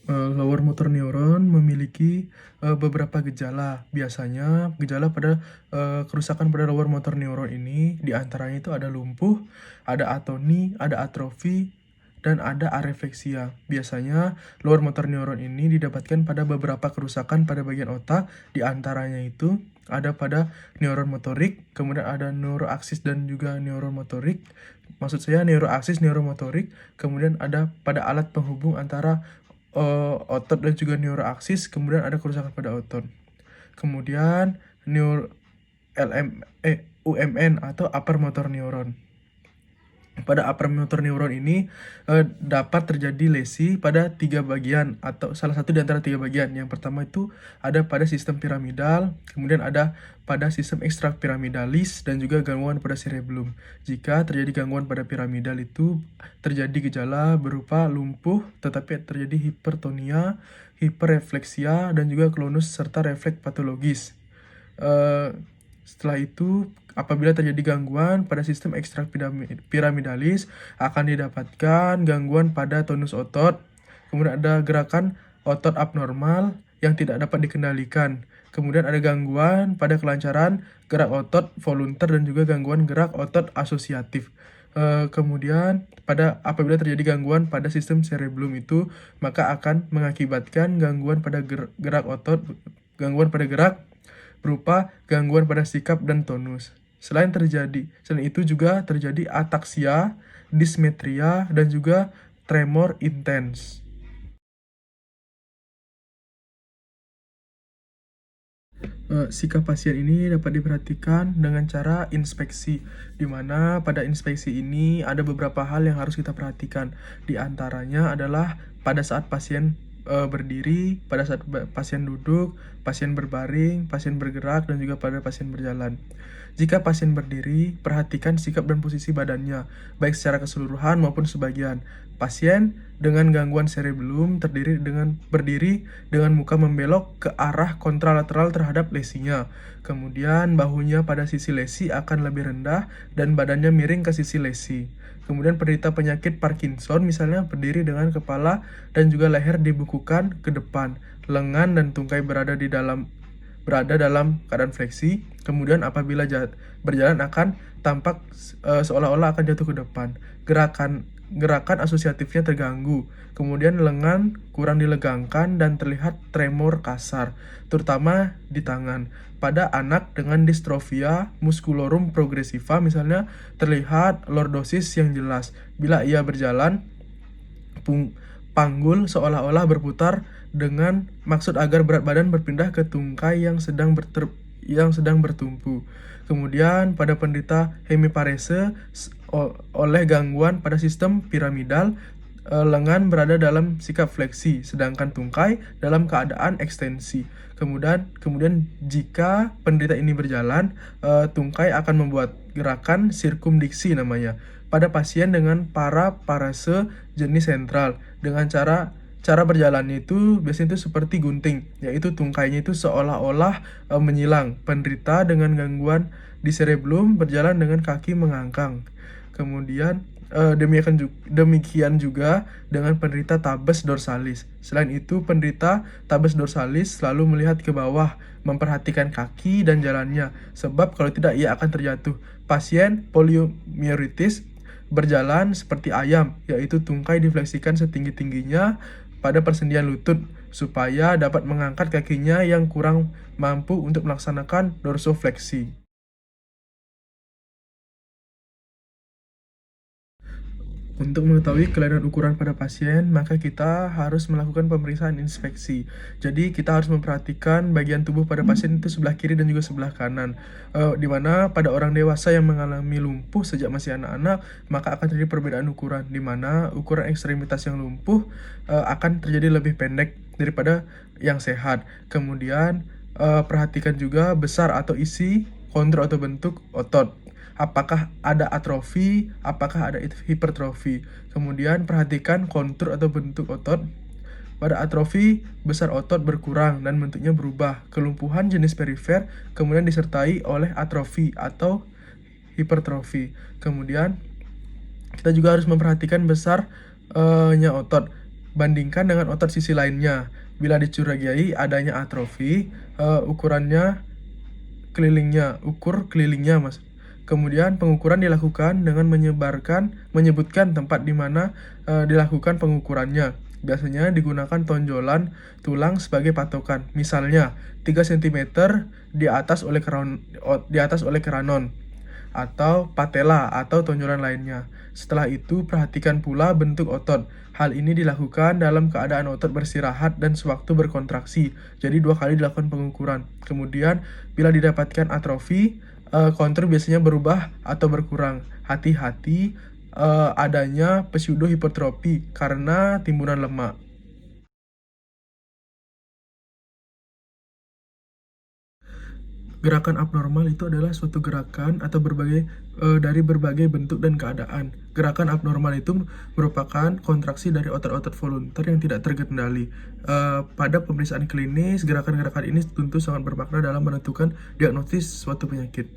Lower motor neuron memiliki, beberapa gejala. Biasanya gejala pada, kerusakan pada lower motor neuron ini diantaranya itu ada lumpuh, ada atoni, ada atrofi, dan ada arefleksia. Biasanya lower motor neuron ini didapatkan pada beberapa kerusakan pada bagian otak, diantaranya itu ada pada neuron motorik, kemudian ada neuroaksis dan juga neuromotorik. Maksud saya neuroaksis, neuromotorik, kemudian ada pada alat penghubung antara otot dan juga neuroaksis, kemudian ada kerusakan pada otot. Kemudian UMN atau upper motor neuron. Pada upper motor neuron ini dapat terjadi lesi pada 3 bagian atau salah satu di antara 3 bagian. Yang pertama itu ada pada sistem piramidal, kemudian ada pada sistem ekstrapiramidalis dan juga gangguan pada cerebellum. Jika terjadi gangguan pada piramidal itu terjadi gejala berupa lumpuh, tetapi terjadi hipertonia, hiperrefleksia, dan juga klonus serta refleks patologis. Setelah itu, apabila terjadi gangguan pada sistem ekstrapiramidalis, akan didapatkan gangguan pada tonus otot, kemudian ada gerakan otot abnormal yang tidak dapat dikendalikan. Kemudian ada gangguan pada kelancaran gerak otot volunter dan juga gangguan gerak otot asosiatif. Kemudian apabila terjadi gangguan pada sistem cerebellum itu, maka akan mengakibatkan gangguan pada gerak otot, gangguan pada gerak berupa gangguan pada sikap dan tonus. Selain itu juga terjadi ataksia, dismetria, dan juga tremor intens. Sikap pasien ini dapat diperhatikan dengan cara inspeksi, di mana pada inspeksi ini ada beberapa hal yang harus kita perhatikan. Di antaranya adalah pada saat pasien berdiri, pada saat pasien duduk, pasien berbaring, pasien bergerak, dan juga pada pasien berjalan. Jika pasien berdiri, perhatikan sikap dan posisi badannya, baik secara keseluruhan maupun sebagian. Pasien dengan gangguan cerebellum berdiri dengan muka membelok ke arah kontralateral terhadap lesinya. Kemudian bahunya pada sisi lesi akan lebih rendah dan badannya miring ke sisi lesi. Kemudian penderita penyakit Parkinson misalnya berdiri dengan kepala dan juga leher dibukukan ke depan, lengan dan tungkai berada dalam keadaan fleksi. Kemudian apabila berjalan akan tampak seolah-olah akan jatuh ke depan. Gerakan asosiatifnya terganggu. Kemudian lengan kurang dilegangkan dan terlihat tremor kasar, terutama di tangan. Pada anak dengan distrofia musculorum progressiva misalnya terlihat lordosis yang jelas. Bila ia berjalan, panggul seolah-olah berputar dengan maksud agar berat badan berpindah ke tungkai yang sedang bertumpu. Kemudian pada penderita hemiparese oleh gangguan pada sistem piramidal, lengan berada dalam sikap fleksi, sedangkan tungkai dalam keadaan ekstensi. Kemudian jika penderita ini berjalan, tungkai akan membuat gerakan sirkumdiksi namanya. Pada pasien dengan paraparese jenis sentral, dengan cara berjalannya itu biasanya itu seperti gunting, yaitu tungkainya itu seolah-olah menyilang. Penderita dengan gangguan di cerebellum berjalan dengan kaki mengangkang. Kemudian demikian juga dengan penderita tabes dorsalis. Selain itu, penderita tabes dorsalis selalu melihat ke bawah, memperhatikan kaki dan jalannya, sebab kalau tidak ia akan terjatuh. Pasien poliomielitis berjalan seperti ayam, yaitu tungkai difleksikan setinggi-tingginya pada persendian lutut supaya dapat mengangkat kakinya yang kurang mampu untuk melaksanakan dorsofleksi. Untuk mengetahui kelainan ukuran pada pasien, maka kita harus melakukan pemeriksaan inspeksi. Jadi kita harus memperhatikan bagian tubuh pada pasien itu sebelah kiri dan juga sebelah kanan. Di mana pada orang dewasa yang mengalami lumpuh sejak masih anak-anak, maka akan terjadi perbedaan ukuran, di mana ukuran ekstremitas yang lumpuh akan terjadi lebih pendek daripada yang sehat. Kemudian perhatikan juga besar atau isi, kontur atau bentuk otot. Apakah ada atrofi, apakah ada hipertrofi. Kemudian perhatikan kontur atau bentuk otot. Pada atrofi, besar otot berkurang dan bentuknya berubah. Kelumpuhan jenis perifer kemudian disertai oleh atrofi atau hipertrofi. Kemudian kita juga harus memperhatikan besarnya otot. Bandingkan dengan otot sisi lainnya. Bila dicurigai adanya atrofi, ukur kelilingnya, Mas. Kemudian pengukuran dilakukan dengan menyebutkan tempat di mana dilakukan pengukurannya. Biasanya digunakan tonjolan tulang sebagai patokan. Misalnya 3 cm di atas oleh keranon atau patella atau tonjolan lainnya. Setelah itu, perhatikan pula bentuk otot. Hal ini dilakukan dalam keadaan otot beristirahat dan sewaktu berkontraksi. Jadi 2 kali dilakukan pengukuran. Kemudian, bila didapatkan atrofi, kontur biasanya berubah atau berkurang. Hati-hati adanya pseudohipertrofi karena timbunan lemak. Gerakan abnormal itu adalah suatu gerakan atau dari berbagai bentuk dan keadaan. Gerakan abnormal itu merupakan kontraksi dari otot-otot volunter yang tidak terkendali. Pada pemeriksaan klinis, gerakan-gerakan ini tentu sangat bermakna dalam menentukan diagnosis suatu penyakit.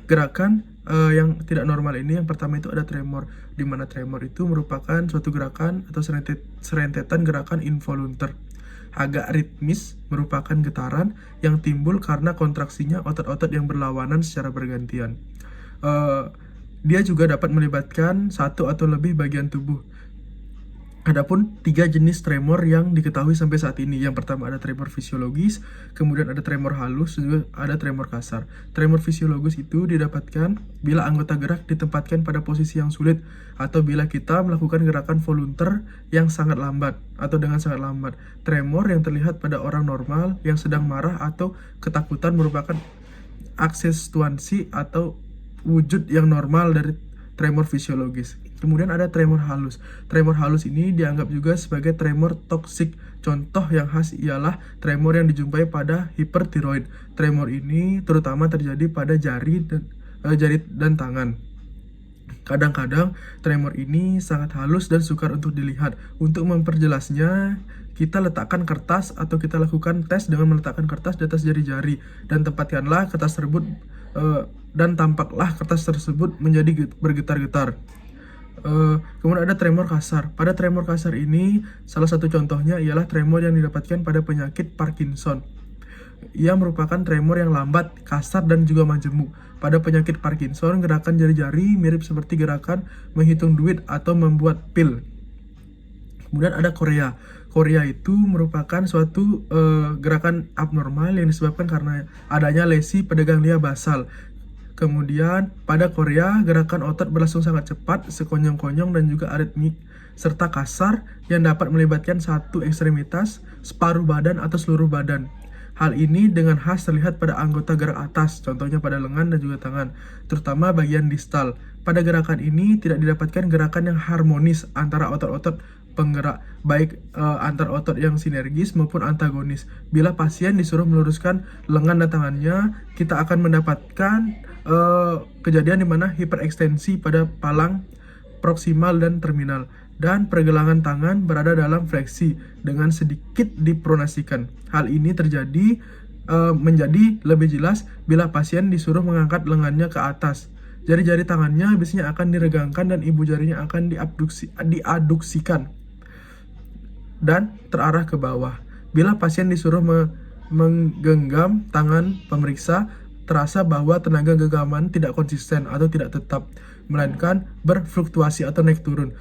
Gerakan yang tidak normal ini, yang pertama itu ada tremor, di mana tremor itu merupakan suatu gerakan atau serentetan gerakan involunter. Agak ritmis, merupakan getaran yang timbul karena kontraksinya otot-otot yang berlawanan secara bergantian. Dia juga dapat melibatkan satu atau lebih bagian tubuh. Adapun 3 jenis tremor yang diketahui sampai saat ini. Yang pertama ada tremor fisiologis, kemudian ada tremor halus, dan juga ada tremor kasar. Tremor fisiologis itu didapatkan bila anggota gerak ditempatkan pada posisi yang sulit, atau bila kita melakukan gerakan volunter yang sangat lambat, atau dengan sangat lambat. Tremor yang terlihat pada orang normal yang sedang marah atau ketakutan merupakan aksentuasi atau wujud yang normal dari tremor fisiologis. Kemudian ada tremor halus. Tremor halus ini dianggap juga sebagai tremor toksik. Contoh yang khas ialah tremor yang dijumpai pada hipertiroid. Tremor ini terutama terjadi pada jari dan tangan. Kadang-kadang tremor ini sangat halus dan sukar untuk dilihat. Untuk memperjelasnya, kita letakkan kertas atau kita lakukan tes dengan meletakkan kertas di atas jari-jari dan tempatkanlah kertas tersebut dan tampaklah kertas tersebut menjadi bergetar-getar. Kemudian ada tremor kasar. Pada tremor kasar ini, salah satu contohnya ialah tremor yang didapatkan pada penyakit Parkinson. Ia merupakan tremor yang lambat, kasar, dan juga majemuk. Pada penyakit Parkinson, gerakan jari-jari mirip seperti gerakan menghitung duit atau membuat pil. Kemudian ada korea. Korea itu merupakan suatu gerakan abnormal yang disebabkan karena adanya lesi pada ganglia basal. Kemudian pada korea, gerakan otot berlangsung sangat cepat, sekonyong-konyong dan juga aritmik, serta kasar yang dapat melibatkan satu ekstremitas, separuh badan atau seluruh badan. Hal ini dengan khas terlihat pada anggota gerak atas, contohnya pada lengan dan juga tangan, terutama bagian distal. Pada gerakan ini tidak didapatkan gerakan yang harmonis antara otot-otot penggerak, baik antar otot yang sinergis maupun antagonis. Bila pasien disuruh meluruskan lengan dan tangannya, kita akan mendapatkan kejadian di mana hiperekstensi pada palang proksimal dan terminal, dan pergelangan tangan berada dalam fleksi dengan sedikit dipronasikan. Hal ini menjadi lebih jelas bila pasien disuruh mengangkat lengannya ke atas. Jari-jari tangannya biasanya akan diregangkan dan ibu jarinya akan diaduksikan dan terarah ke bawah. Bila pasien disuruh menggenggam tangan pemeriksa, terasa bahwa tenaga genggaman tidak konsisten atau tidak tetap, melainkan berfluktuasi atau naik turun.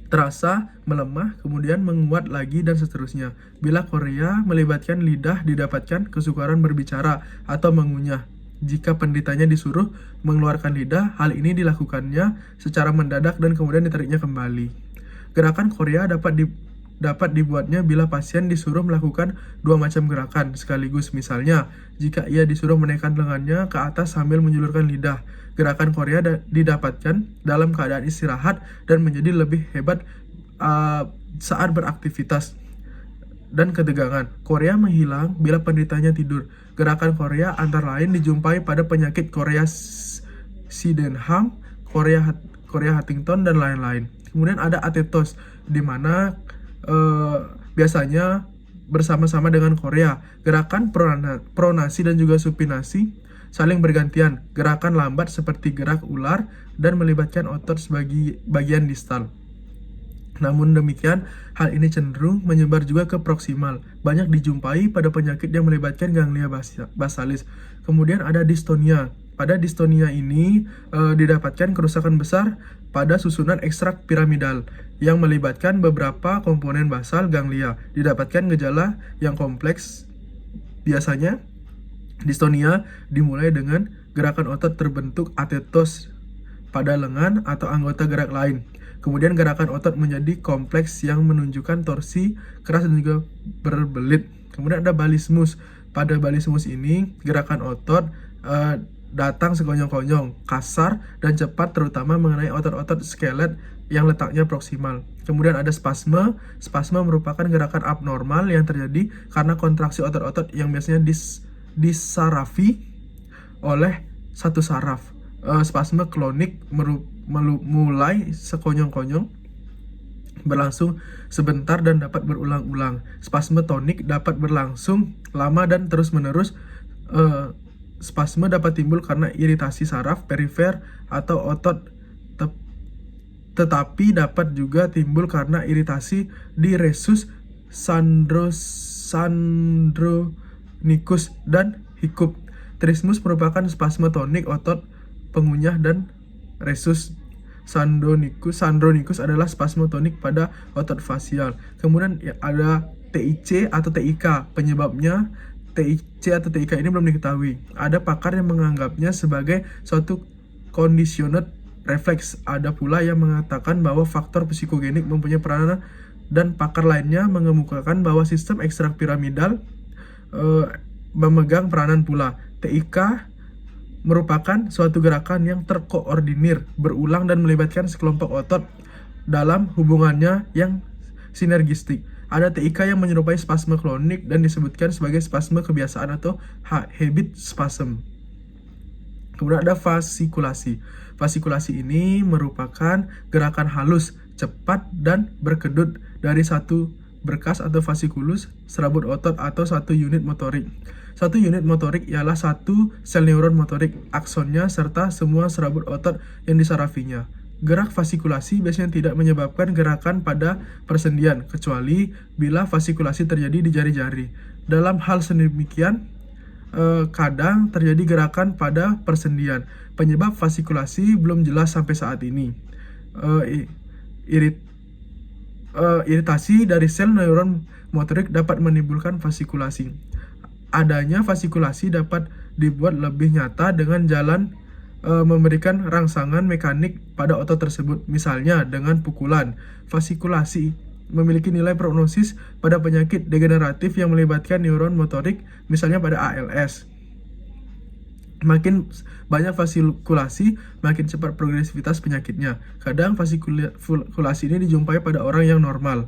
Terasa melemah, kemudian menguat lagi, dan seterusnya. Bila korea melibatkan lidah, didapatkan kesukaran berbicara atau mengunyah. Jika penderitanya disuruh mengeluarkan lidah, hal ini dilakukannya secara mendadak dan kemudian ditariknya kembali. Gerakan korea dapat dibuatnya bila pasien disuruh melakukan 2 macam gerakan sekaligus. Misalnya, jika ia disuruh menaikkan lengannya ke atas sambil menjulurkan lidah. Gerakan korea didapatkan dalam keadaan istirahat dan menjadi lebih hebat saat beraktivitas dan ketegangan. Korea menghilang bila penderitanya tidur. Gerakan korea antara lain dijumpai pada penyakit korea Sydenham, korea Huntington, dan lain-lain. Kemudian ada atetos, di mana biasanya bersama-sama dengan korea. Gerakan pronasi dan juga supinasi saling bergantian. Gerakan lambat seperti gerak ular dan melibatkan otot bagian distal. Namun demikian, hal ini cenderung menyebar juga ke proksimal. Banyak dijumpai pada penyakit yang melibatkan ganglia basalis. Kemudian ada distonia. Pada distonia ini didapatkan kerusakan besar pada susunan ekstrak piramidal yang melibatkan beberapa komponen basal ganglia. Didapatkan gejala yang kompleks. Biasanya distonia dimulai dengan gerakan otot terbentuk atetos pada lengan atau anggota gerak lain. Kemudian gerakan otot menjadi kompleks yang menunjukkan torsi keras dan juga berbelit. Kemudian ada balismus. Pada balismus ini gerakan otot datang sekonyong-konyong, kasar dan cepat terutama mengenai otot-otot skelet yang letaknya proksimal. Kemudian ada spasme. Spasme merupakan gerakan abnormal yang terjadi karena kontraksi otot-otot yang biasanya disarafi oleh satu saraf. Spasme klonik mulai sekonyong-konyong, berlangsung sebentar dan dapat berulang-ulang. Spasme tonik dapat berlangsung lama dan terus-menerus. Spasme dapat timbul karena iritasi saraf perifer atau otot, tetapi dapat juga timbul karena iritasi di resus sandronicus dan hikup. Trismus merupakan spasme tonik otot pengunyah dan resus sandronicus adalah spasme tonik pada otot fasial. Kemudian ada TIC atau TIK. Penyebabnya TIC atau TIK ini belum diketahui. Ada pakar yang menganggapnya sebagai suatu conditioned reflex. Ada pula yang mengatakan bahwa faktor psikogenik mempunyai peranan, dan pakar lainnya mengemukakan bahwa sistem ekstrak piramidal memegang peranan pula. TIK merupakan suatu gerakan yang terkoordinir, berulang dan melibatkan sekelompok otot dalam hubungannya yang sinergistik. Ada TIK yang menyerupai spasme klonik dan disebutkan sebagai spasme kebiasaan atau habit spasm. Kemudian ada fasikulasi. Fasikulasi ini merupakan gerakan halus, cepat, dan berkedut dari satu berkas atau fasikulus, serabut otot atau satu unit motorik. Satu unit motorik ialah satu sel neuron motorik, aksonnya, serta semua serabut otot yang disarafinya. Gerak fasikulasi biasanya tidak menyebabkan gerakan pada persendian, kecuali bila fasikulasi terjadi di jari-jari. Dalam hal sedemikian, kadang terjadi gerakan pada persendian. Penyebab fasikulasi belum jelas sampai saat ini. Iritasi dari sel neuron motorik dapat menimbulkan fasikulasi. Adanya fasikulasi dapat dibuat lebih nyata dengan jalan memberikan rangsangan mekanik pada otot tersebut, misalnya dengan pukulan. Fasikulasi memiliki nilai prognosis pada penyakit degeneratif yang melibatkan neuron motorik, misalnya pada ALS. Makin banyak fasikulasi, makin cepat progresivitas penyakitnya. Kadang fasikulasi ini dijumpai pada orang yang normal.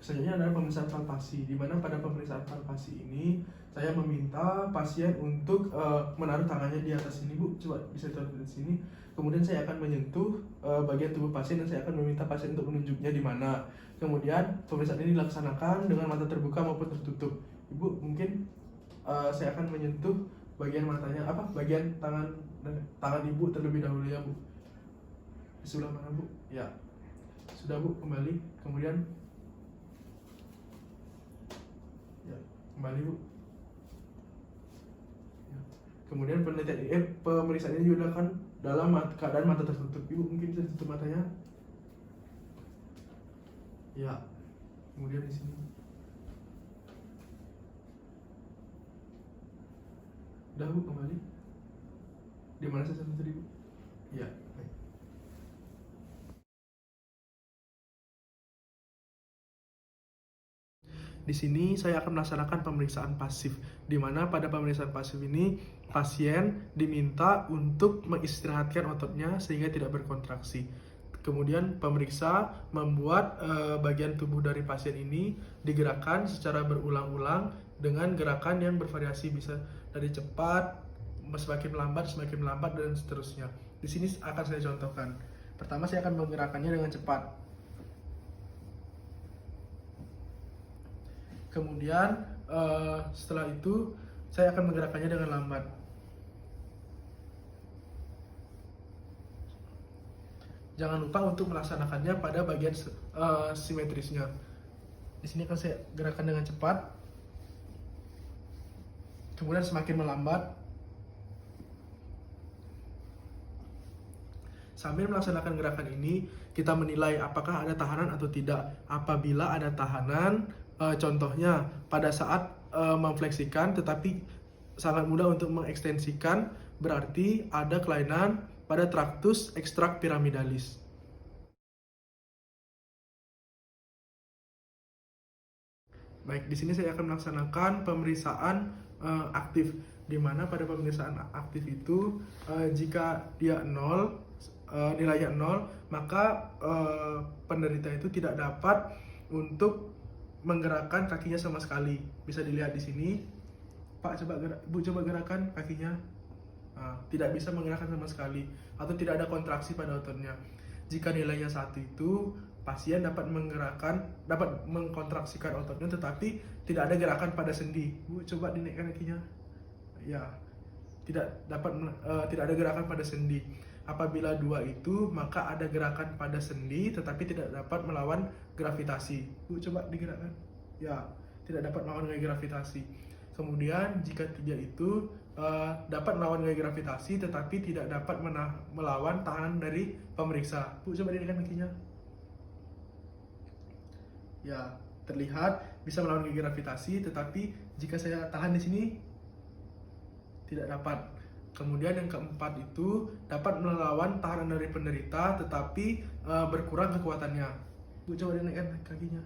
Selanjutnya adalah pemeriksaan palpasi, di mana pada pemeriksaan palpasi ini saya meminta pasien untuk menaruh tangannya di atas sini, Bu. Coba bisa taruh di sini. Kemudian saya akan menyentuh bagian tubuh pasien dan saya akan meminta pasien untuk menunjuknya di mana. Kemudian pemeriksaan ini dilaksanakan dengan mata terbuka maupun tertutup. Ibu, mungkin saya akan menyentuh bagian matanya, bagian tangan Ibu terlebih dahulu ya, Bu. Di sebelah mana, Bu? Ya. Sudah, Bu, kembali. Kemudian kembali, Bu. Ya. Kemudian pemeriksaan ini dilakukan dalam keadaan mata tertutup. Ibu mungkin bisa tutup matanya. Ya. Kemudian di sini. Udah, Bu, kembali. Di mana saya sentuh tadi, Bu? Ya. Baik. Di sini saya akan melaksanakan pemeriksaan pasif, di mana pada pemeriksaan pasif ini pasien diminta untuk mengistirahatkan ototnya sehingga tidak berkontraksi. Kemudian pemeriksa membuat bagian tubuh dari pasien ini digerakkan secara berulang-ulang dengan gerakan yang bervariasi, bisa dari cepat, semakin lambat, dan seterusnya. Di sini akan saya contohkan. Pertama, saya akan menggerakkannya dengan cepat. Kemudian setelah itu saya akan menggerakkannya dengan lambat. Jangan lupa untuk melaksanakannya pada bagian simetrisnya. Di sini kan saya gerakan dengan cepat, kemudian semakin melambat. Sambil melaksanakan gerakan ini, kita menilai apakah ada tahanan atau tidak. Apabila ada tahanan, contohnya pada saat memfleksikan tetapi sangat mudah untuk mengekstensikan, berarti ada kelainan pada traktus ekstrakpiramidalis. Baik, di sini saya akan melaksanakan pemeriksaan aktif, di mana pada pemeriksaan aktif itu jika dia 0, nilainya 0, maka penderita itu tidak dapat untuk menggerakkan kakinya sama sekali. Bisa dilihat di sini, Pak, Bu coba gerakan kakinya. Tidak bisa menggerakkan sama sekali, atau tidak ada kontraksi pada ototnya. Jika nilainya 1 itu, pasien dapat mengkontraksikan ototnya, tetapi tidak ada gerakan pada sendi. Bu, coba dinaikkan kakinya. Ya, tidak ada gerakan pada sendi. Apabila 2 itu, maka ada gerakan pada sendi, tetapi tidak dapat melawan gravitasi. Bu, coba digerakkan. Ya, tidak dapat melawan gaya gravitasi. Kemudian jika 3 itu dapat melawan gaya gravitasi, tetapi tidak dapat melawan tahanan dari pemeriksa. Bu, coba dinaikkan kakinya. Ya, terlihat bisa melawan gaya gravitasi, tetapi jika saya tahan di sini tidak dapat. Kemudian yang keempat itu dapat melawan tahanan dari penderita, tetapi berkurang kekuatannya. Bu, coba dinaikkan kakinya.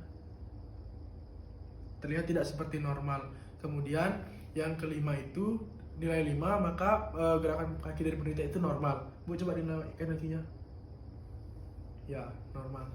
Terlihat tidak seperti normal. Kemudian yang kelima itu nilai 5, maka gerakan kaki dari penderita itu normal. Bu, coba dinaikkan kakinya. Ya, normal.